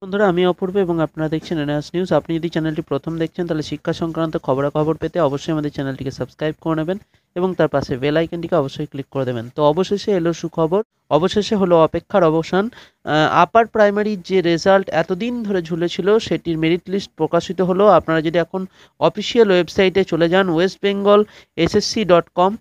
বন্ধুরা, আমি অপূর্ব এবং আপনারা দেখছেন এনআরএস নিউজ। আপনি যদি চ্যানেলটি প্রথম দেখছেন তাহলে শিক্ষা সংক্রান্ত খবরাখবর পেতে অবশ্যই আমাদের চ্যানেলটিকে সাবস্ক্রাইব করে নেবেন এবং তার পাশে বেল আইকনটিকে অবশ্যই ক্লিক করে দেবেন। তো অবশেষে এলো সুখবর, অবশেষে হলো অপেক্ষার অবসান। আপার প্রাইমারির যে রেজাল্ট এতদিন ধরে ঝুলেছিল সেটির মেরিট লিস্ট প্রকাশিত হলো। আপনারা যদি এখন অফিসিয়াল ওয়েবসাইটে চলে যান westbengalssc.com,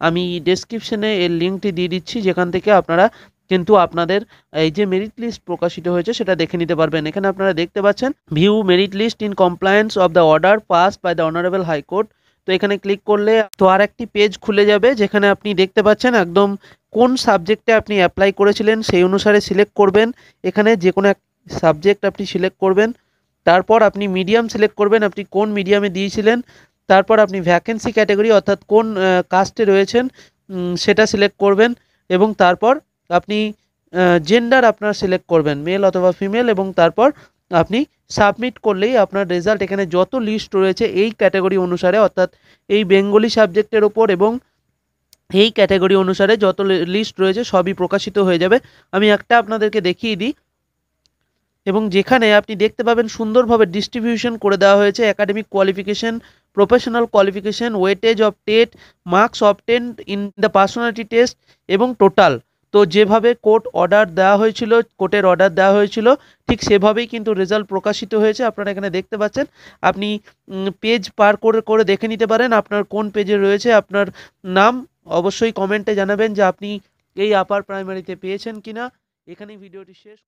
আমি ডেসক্রিপশনে এর লিঙ্কটি দিয়ে দিচ্ছি, যেখান থেকে আপনারা কিন্তু আপনাদের এই যে মেরিট লিস্ট প্রকাশিত হয়েছে সেটা দেখে নিতে পারবেন। এখানে আপনারা দেখতে পাচ্ছেন view merit list in compliance of the order passed by the honourable high court. তো এখানে ক্লিক করলে তো আর একটি পেজ খুলে যাবে, যেখানে আপনি দেখতে পাচ্ছেন একদম কোন সাবজেক্টে আপনি অ্যাপ্লাই করেছিলেন সেই অনুসারে সিলেক্ট করবেন। এখানে যে কোনো এক সাবজেক্ট আপনি সিলেক্ট করবেন, তারপর আপনি মিডিয়াম সিলেক্ট করবেন, আপনি কোন মিডিয়ামে দিয়েছিলেন, তারপর আপনি ভ্যাকেন্সি ক্যাটাগরি অর্থাৎ কোন কাস্টে রয়েছেন সেটা সিলেক্ট করবেন এবং তারপর আপনি জেন্ডার আপনার সিলেক্ট করবেন, মেল অথবা ফিমেল, এবং তারপর আপনি সাবমিট করলেই আপনার রেজাল্ট এখানে যত লিস্ট রয়েছে এই ক্যাটাগরি অনুসারে, অর্থাৎ এই বেঙ্গলি সাবজেক্টের ওপর এবং এই ক্যাটাগরি অনুসারে যত লিস্ট রয়েছে সবই প্রকাশিত হয়ে যাবে। আমি একটা আপনাদেরকে দেখিয়ে দিই, এবং যেখানে আপনি দেখতে পাবেন সুন্দরভাবে ডিস্ট্রিবিউশন করে দেওয়া হয়েছে academic qualification, professional qualification, weightage of TET, marks obtained in the personality test এবং টোটাল। তো যেভাবে কোর্টের অর্ডার দেওয়া হয়েছিল ঠিক সেভাবেই কিন্তু রেজাল্ট প্রকাশিত হয়েছে। আপনারা এখানে দেখতে পাচ্ছেন, আপনি পেজ পার করে করে দেখে নিতে পারেন আপনার কোন পেজে রয়েছে আপনার নাম। অবশ্যই কমেন্টে জানাবেন যে আপনি এই আপার প্রাইমারিতে পেয়েছেন কিনা। এখানেই ভিডিওটি শেষ।